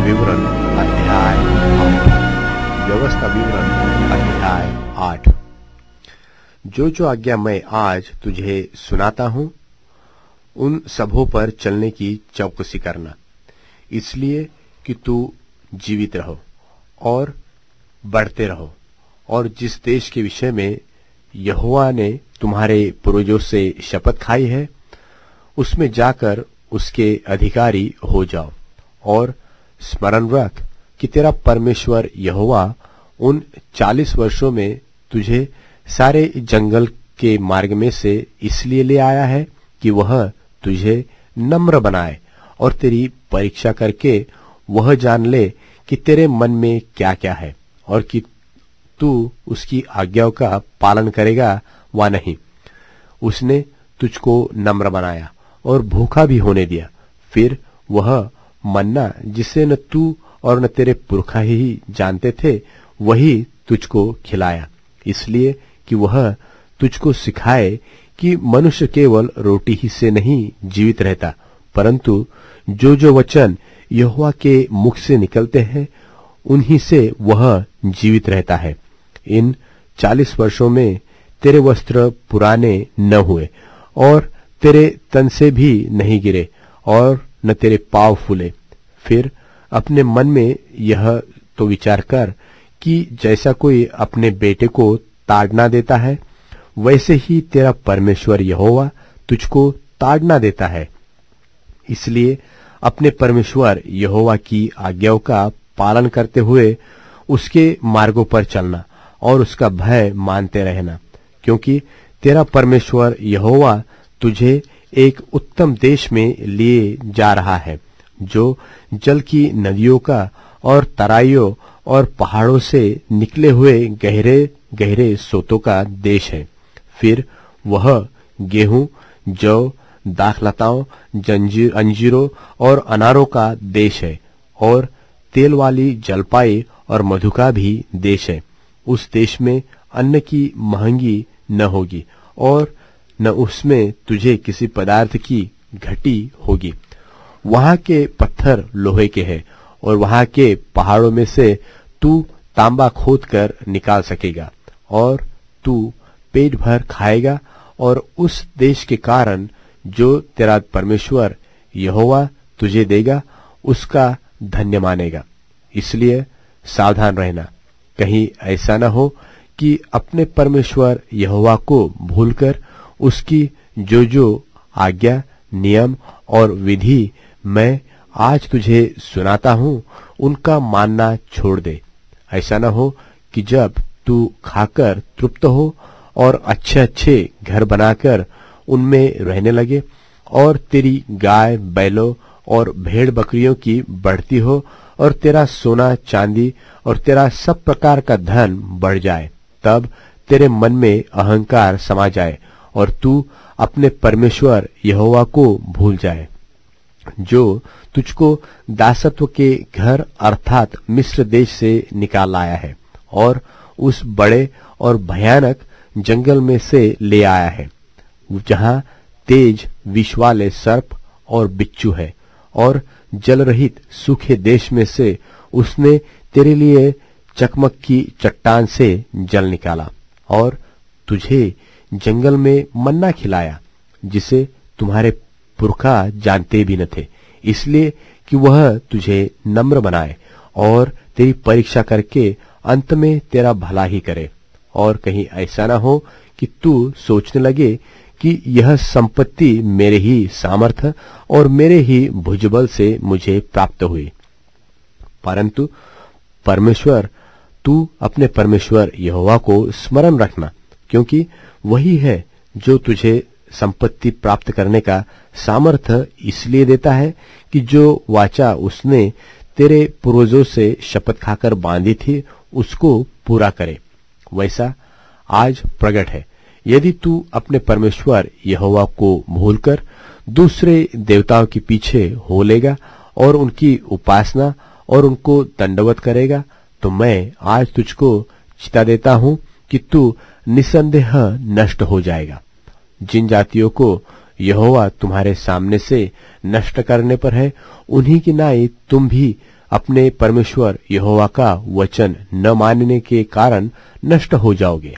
विवरण अध्याय 8। व्यवस्था विवरण अध्याय 8। जो आज्ञा मैं आज तुझे सुनाता हूं उन सबों पर चलने की चौकसी करना, इसलिए कि तू जीवित रहो और बढ़ते रहो, और जिस देश के विषय में यहोवा ने तुम्हारे पूर्वजों से शपथ खाई है उसमें जाकर उसके अधिकारी हो जाओ। और स्मरण रख कि तेरा परमेश्वर यहोवा उन 40 वर्षों में तुझे सारे जंगल के मार्ग में से इसलिए ले आया है कि वह तुझे नम्र बनाए और तेरी परीक्षा करके वह जान ले कि तेरे मन में क्या क्या है और कि तू उसकी आज्ञाओं का पालन करेगा वा नहीं। उसने तुझको नम्र बनाया और भूखा भी होने दिया। फिर वह मन्ना जिसे न तू और न तेरे पुरखा ही जानते थे वही तुझको खिलाया, इसलिए कि वह तुझको सिखाए कि मनुष्य केवल रोटी ही से नहीं जीवित रहता, परंतु जो वचन यहोवा के मुख से निकलते हैं उन्हीं से वह जीवित रहता है। इन 40 वर्षों में तेरे वस्त्र पुराने न हुए और तेरे तन से भी नहीं गिरे और न तेरे पांव फूले। फिर अपने मन में यह तो विचार कर कि जैसा कोई अपने बेटे को ताड़ना देता है वैसे ही तेरा परमेश्वर यहोवा तुझको ताड़ना देता है। इसलिए अपने परमेश्वर यहोवा की आज्ञाओं का पालन करते हुए उसके मार्गों पर चलना और उसका भय मानते रहना, क्योंकि तेरा परमेश्वर यहोवा तुझे एक उत्तम देश में लिए जा रहा है, जो जल की नदियों का और तराइयों और पहाड़ों से निकले हुए गहरे गहरे सोतों का देश है। फिर वह गेहूं, जौ, दाखलताओं, अंजीरों और अनारों का देश है और तेल वाली जलपाई और मधु का भी देश है। उस देश में अन्न की महंगी न होगी और न उसमें तुझे किसी पदार्थ की घटी होगी। वहां के पत्थर लोहे के हैं और वहां के पहाड़ों में से तू तांबा खोद कर निकाल सकेगा और तू पेट भर खाएगा और उस देश के कारण जो तेरा परमेश्वर यहोवा तुझे देगा उसका धन्य मानेगा। इसलिए सावधान रहना, कहीं ऐसा न हो कि अपने परमेश्वर यहोवा को भूलकर उसकी जो आज्ञा, नियम और विधि मैं आज तुझे सुनाता हूं उनका मानना छोड़ दे। ऐसा न हो कि जब तू खाकर तृप्त हो और अच्छे अच्छे घर बनाकर उनमें रहने लगे और तेरी गाय बैलों और भेड़ बकरियों की बढ़ती हो और तेरा सोना चांदी और तेरा सब प्रकार का धन बढ़ जाए, तब तेरे मन में अहंकार समा जाए और तू अपने परमेश्वर यहोवा को भूल जाए, जो तुझको दासत्व के घर अर्थात मिस्र देश से निकाल लाया है और उस बड़े और भयानक जंगल में से ले आया है, जहां तेज विष वाले सर्प और बिच्छू है, और जल रहित सूखे देश में से उसने तेरे लिए चकमक की चट्टान से जल निकाला और तुझे जंगल में मन्ना खिलाया जिसे तुम्हारे पुरखा जानते भी न थे, इसलिए कि वह तुझे नम्र बनाए और तेरी परीक्षा करके अंत में तेरा भला ही करे। और कहीं ऐसा ना हो कि तू सोचने लगे कि यह संपत्ति मेरे ही सामर्थ्य और मेरे ही भुजबल से मुझे प्राप्त हुई, परंतु तू अपने परमेश्वर यहोवा को स्मरण रखना, क्योंकि वही है जो तुझे संपत्ति प्राप्त करने का सामर्थ्य इसलिए देता है कि जो वाचा उसने तेरे पूर्वजों से शपथ खाकर बांधी थी उसको पूरा करे। वैसा आज प्रकट है, यदि तू अपने परमेश्वर यहोवा को भूलकर दूसरे देवताओं के पीछे हो लेगा और उनकी उपासना और उनको दंडवत करेगा, तो मैं आज तुझको चिता देता हूं कि तू निसंदेह नष्ट हो जाएगा। जिन जातियों को यहोवा तुम्हारे सामने से नष्ट करने पर है उन्हीं की नाई तुम भी अपने परमेश्वर यहोवा का वचन न मानने के कारण नष्ट हो जाओगे।